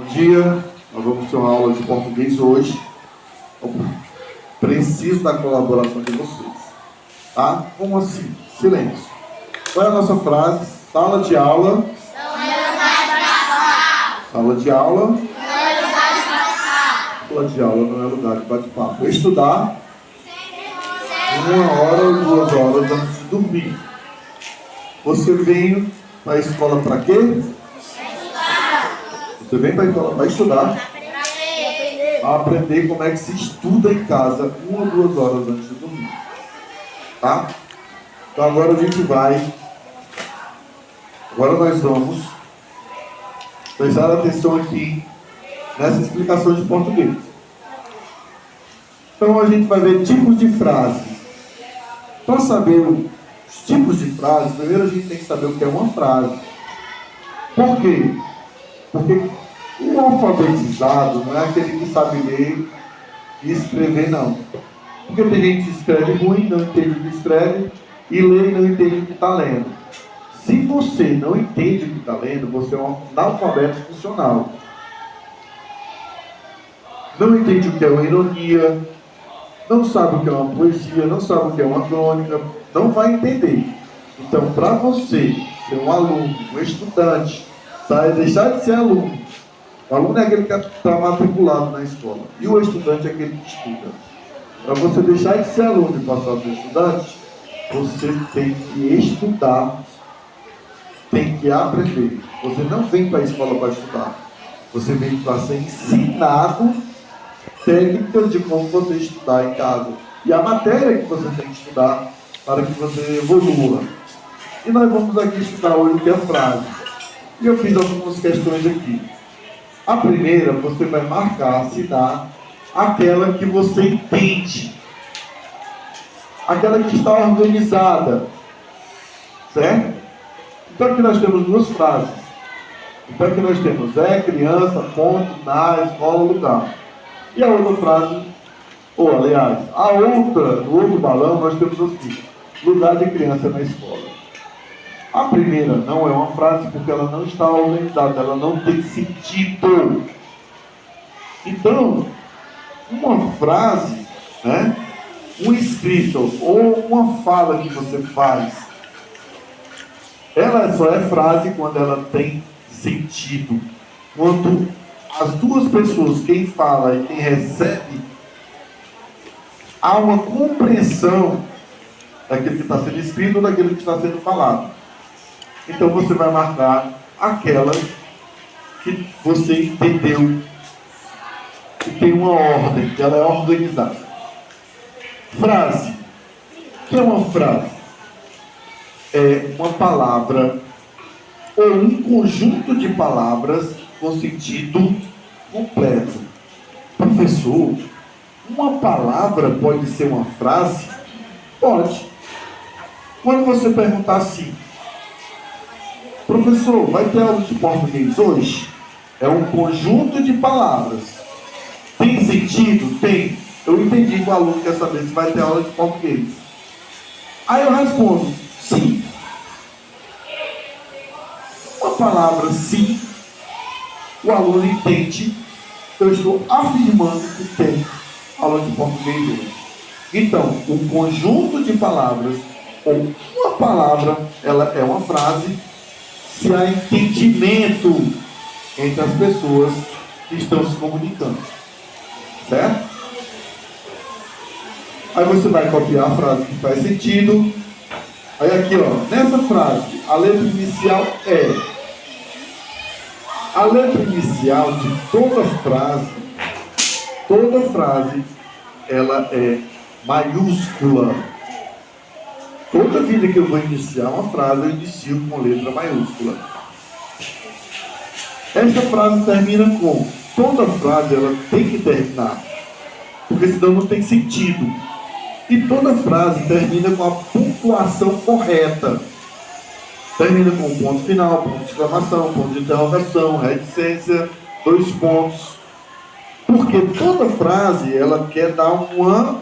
dia, nós vamos ter uma aula de português hoje. Eu preciso da colaboração de vocês, tá? Como assim? Silêncio. Qual é a nossa frase? Sala de aula. Não é lugar de bate-papo. Sala de aula. Não é lugar de bate-papo. Sala de aula não é lugar de bate-papo. Estudar 1 hora ou 2 horas antes de dormir. Você vem para a escola para quê? Você vem para a escola para estudar, para aprender como é que se estuda em casa 1 ou 2 horas antes de dormir. Tá? Então agora a gente vai. Agora nós vamos prestar atenção aqui nessa explicação de português. Então a gente vai ver tipos de frases. Para saber os tipos de frases, primeiro a gente tem que saber o que é uma frase. Por quê? Porque o alfabetizado não é aquele que sabe ler e escrever, não. Porque tem gente que escreve ruim, não entende o que escreve, e lê e não entende o que está lendo. Se você não entende o que está lendo, você é um analfabeto funcional. Não entende o que é uma ironia, não sabe o que é uma poesia, não sabe o que é uma crônica, não vai entender. Então, para você ser um aluno, um estudante, deixar de ser aluno. O aluno é aquele que está matriculado na escola. E o estudante é aquele que estuda. Para você deixar de ser aluno e passar a ser estudante, você tem que estudar, tem que aprender. Você não vem para a escola para estudar. Você vem para ser ensinado técnicas de como você estudar em casa. E a matéria que você tem que estudar para que você evolua. E nós vamos aqui estudar hoje o que é frase. E eu fiz algumas questões aqui. A primeira, você vai marcar, assinar aquela que você entende. Aquela que está organizada. Certo? Então aqui nós temos 2 frases. Então aqui nós temos criança, ponto, na, escola, lugar. E a outra frase, ou aliás, a outra, no outro balão, nós temos aqui, lugar de criança na escola. A primeira não é uma frase porque ela não está organizada, ela não tem sentido. Então, uma frase, né, um escrito ou uma fala que você faz, ela só é frase quando ela tem sentido. Quando as duas pessoas, quem fala e quem recebe, há uma compreensão daquilo que está sendo escrito ou daquilo que está sendo falado. Então você vai marcar aquela que você entendeu, que tem uma ordem, que ela é organizada. Frase. O que é uma frase? É uma palavra ou um conjunto de palavras com sentido completo. Professor, uma palavra pode ser uma frase? Pode. Quando você perguntar assim, professor, vai ter aula de português hoje? É um conjunto de palavras. Tem sentido? Tem. Eu entendi que o aluno quer saber se vai ter aula de português. Aí eu respondo, sim. Uma palavra sim, o aluno entende, eu estou afirmando que tem aula de português hoje. Então, um conjunto de palavras, ou uma palavra, ela é uma frase, se há entendimento entre as pessoas que estão se comunicando. Certo? Aí você vai copiar a frase que faz sentido. Aí aqui, ó, nessa frase, a letra inicial é. A letra inicial de toda frase, ela é maiúscula. Toda vida que eu vou iniciar uma frase, eu inicio com letra maiúscula. Esta frase termina com. Toda frase ela tem que terminar, porque senão não tem sentido. E toda frase termina com a pontuação correta. Termina com um ponto final, ponto de exclamação, ponto de interrogação, reticência, 2 pontos. Porque toda frase ela quer dar um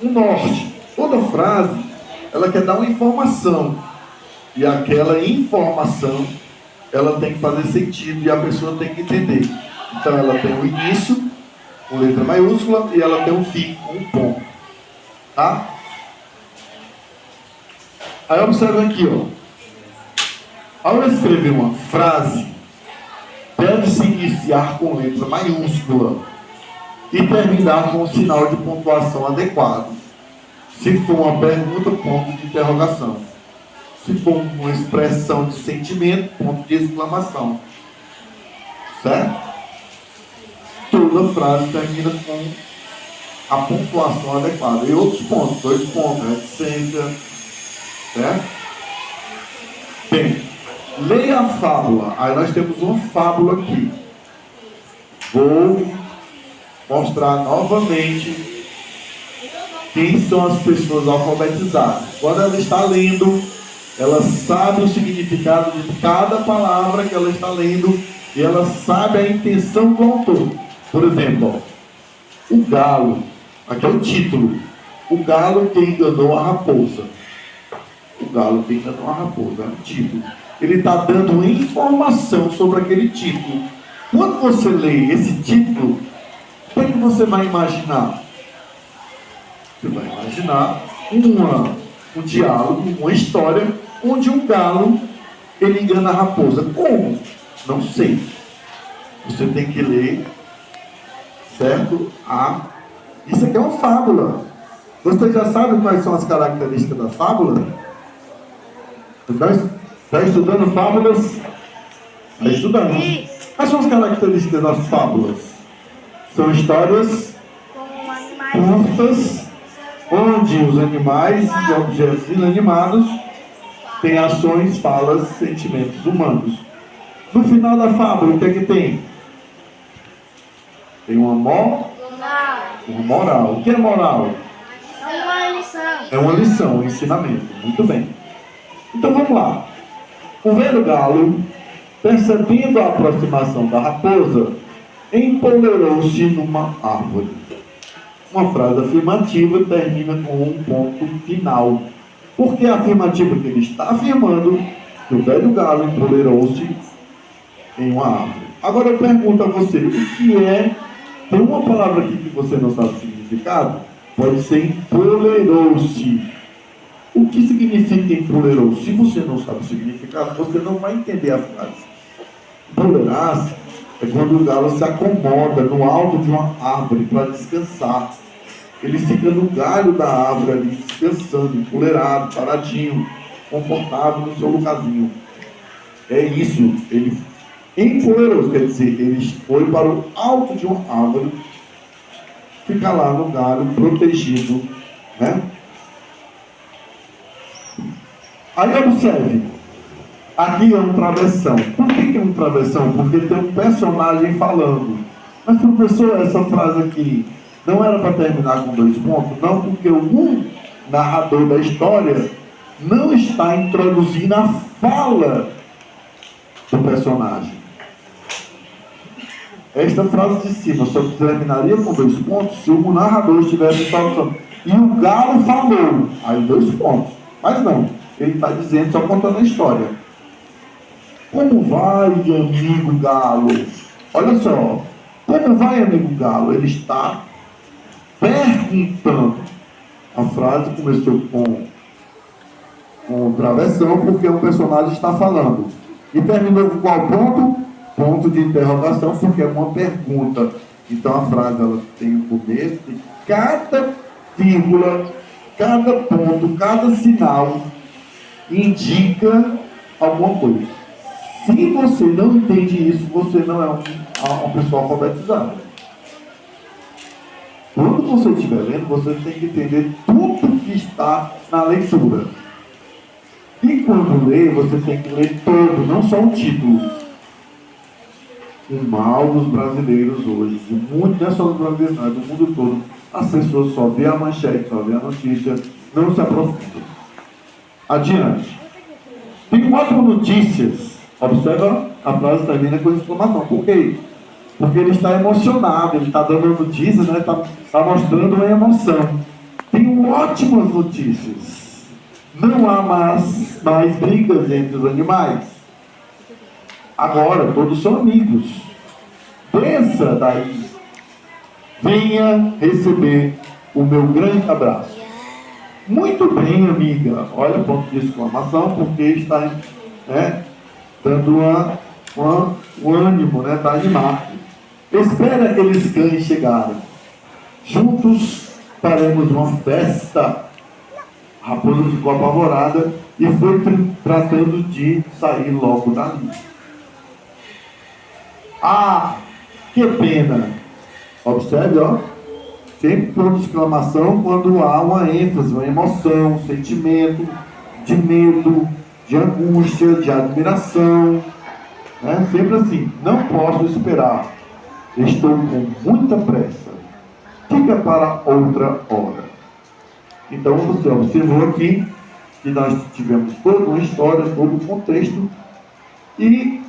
norte. Toda frase ela quer dar uma informação. E aquela informação, ela tem que fazer sentido e a pessoa tem que entender. Então ela tem o início, com letra maiúscula, e ela tem o fim, com um ponto. Tá? Aí observa aqui, ó. Ao escrever uma frase, deve-se iniciar com letra maiúscula e terminar com um sinal de pontuação adequado. Se for uma pergunta, ponto de interrogação. Se for uma expressão de sentimento, ponto de exclamação. Certo? Toda frase termina com a pontuação adequada. E outros pontos, 2 pontos, reticência. Certo? Bem, leia a fábula. Aí nós temos uma fábula aqui. Vou mostrar novamente quem são as pessoas alfabetizadas. Quando ela está lendo, ela sabe o significado de cada palavra que ela está lendo e ela sabe a intenção do autor. Por exemplo, ó, o galo, aqui é o título. O galo que enganou a raposa. O galo que enganou a raposa, é o título. Ele está dando informação sobre aquele título. Quando você lê esse título, o que você vai imaginar? Você vai imaginar um diálogo, uma história, onde um galo, ele engana a raposa. Como? Não sei. Você tem que ler, certo? Isso aqui é uma fábula. Você já sabe quais são as características da fábula? Está estudando fábulas? Está estudando. Quais são as características das fábulas? São histórias curtas, onde os animais e objetos inanimados têm ações, falas, sentimentos humanos. No final da fábula, o que é que tem? Tem uma moral. O que é moral? É uma lição. É uma lição, um ensinamento. Muito bem. Então vamos lá. O velho galo, percebendo a aproximação da raposa, empolerou-se numa árvore. Uma frase afirmativa termina com um ponto final. Porque a afirmativa que ele está afirmando que o velho galo empolerou-se em uma árvore. Agora eu pergunto a você, o que é? Tem uma palavra aqui que você não sabe o significado? Pode ser empolerou-se. O que significa empolerou-se? Se você não sabe o significado, você não vai entender a frase. Empolerar-se é quando o galo se acomoda no alto de uma árvore para descansar. Ele fica no galho da árvore ali, descansando, empolerado, paradinho, confortável no seu lugarzinho. É isso. Ele empolerou-se, quer dizer, ele foi para o alto de uma árvore, fica lá no galho, protegido, né? Aí observe, aqui é um travessão. Por que é um travessão? Porque tem um personagem falando. Mas professor, essa frase aqui não era para terminar com 2 pontos? Não, porque o narrador da história não está introduzindo a fala do personagem. Esta frase de cima só terminaria com 2 pontos se o narrador estivesse falando. E o galo falou, aí 2 pontos. Mas não, ele está dizendo, só contando a história. Como vai, amigo galo? Olha só, como vai, amigo galo? Ele está perguntando. A frase começou com travessão, porque o personagem está falando. E terminou com qual ponto? Ponto de interrogação, porque é uma pergunta. Então a frase ela tem o começo, e cada vírgula, cada ponto, cada sinal indica alguma coisa. Se você não entende isso, você não é uma pessoa alfabetizada. Quando você estiver lendo, você tem que entender tudo que está na leitura. E quando lê, você tem que ler todo, não só o título. O mal dos brasileiros hoje, não é só dos brasileiros, não, é do mundo todo. As pessoas só vê a manchete, só vê a notícia, não se aprofundam. Adiante. Tem 4 notícias. Observa, a frase termina com exclamação. Por quê? Porque ele está emocionado, ele está dando notícias, né? Está mostrando uma emoção. Tem ótimas notícias. Não há mais brigas entre os animais. Agora todos são amigos. Desça daí. Venha receber o meu grande abraço. Muito bem, amiga. Olha, ponto de exclamação, porque está dando um ânimo, está animado. Espera aqueles cães chegarem. Juntos faremos uma festa. A raposa ficou apavorada e foi tratando de sair logo dali. Ah, que pena! Observe, ó. Sempre ponto de exclamação quando há uma ênfase, uma emoção, um sentimento de medo, de angústia, de admiração. Sempre assim. Não posso esperar. Estou com muita pressa. Fica para outra hora. Então você observou aqui que nós tivemos toda uma história, todo um contexto, e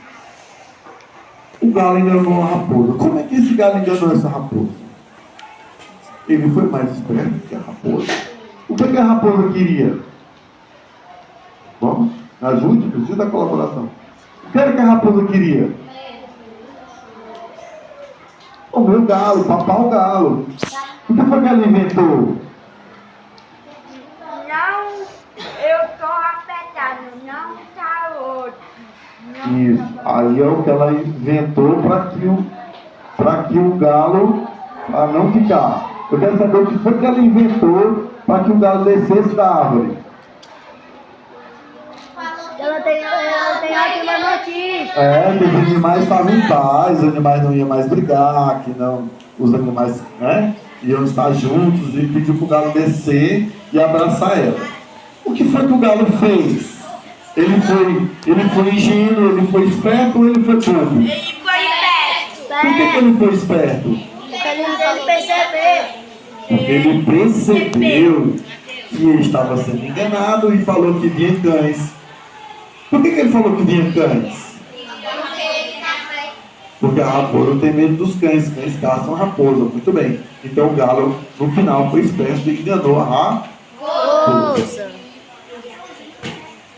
o galo enganou a raposa. Como é que esse galo enganou essa raposa? Ele foi mais esperto que a raposa. O que a raposa queria? Vamos? Ajude, precisa da colaboração. O que a raposa queria? Comer o galo, papar o galo. O que foi que ela inventou? Não, eu tô apertado, não tá outro. Isso. Aí é o que ela inventou para que o galo não ficar. Eu quero saber o que foi que ela inventou para que o galo descesse da árvore. Ela tem ótima notícia. Que os animais estavam em paz, os animais não iam mais brigar, que não, os animais iam estar juntos, e pediu para o galo descer e abraçar ela. O que foi que o galo fez? Ele foi ingênuo, ele foi esperto ou ele foi bobo? Ele foi esperto. Por que ele foi esperto? Porque ele percebeu. Porque ele percebeu que ele estava sendo enganado e falou que vinha cães. Por que ele falou que vinha cães? Porque a raposa tem medo dos cães. Cães caçam a raposa. Muito bem. Então o galo, no final, foi esperto e enganou a raposa.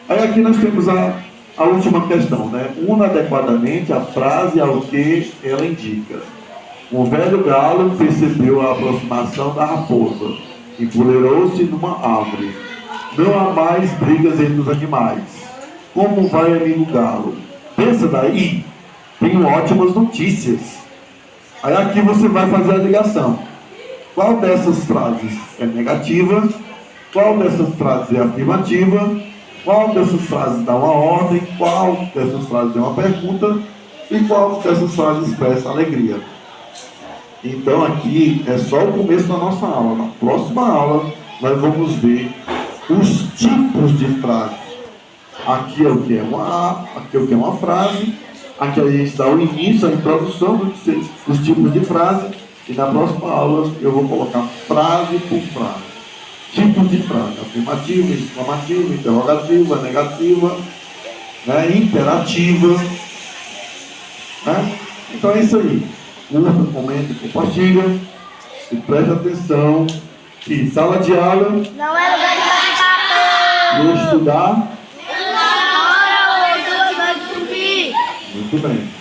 Aí aqui nós temos a última questão, Una adequadamente a frase ao que ela indica. O velho galo percebeu a aproximação da raposa, empoleirou-se numa árvore. Não há mais brigas entre os animais. Como vai, amigo galo? Pensa daí, tenho ótimas notícias. Aí aqui você vai fazer a ligação. Qual dessas frases é negativa? Qual dessas frases é afirmativa? Qual dessas frases dá uma ordem? Qual dessas frases é uma pergunta? E qual dessas frases expressa alegria? Então aqui é só o começo da nossa aula. Na próxima aula nós vamos ver os tipos de frases. Aqui é o que é aqui é o que é uma frase. Aqui a gente dá o início, a introdução dos tipos de frase. E na próxima aula eu vou colocar frase por frase. Tipos de frase: afirmativa, exclamativa, interrogativa, negativa, imperativa. Então é isso aí. Curta, comente, compartilha e preste atenção que sala de aula Não é lugar de e estudar. Não é lugar de dormir. Muito bem.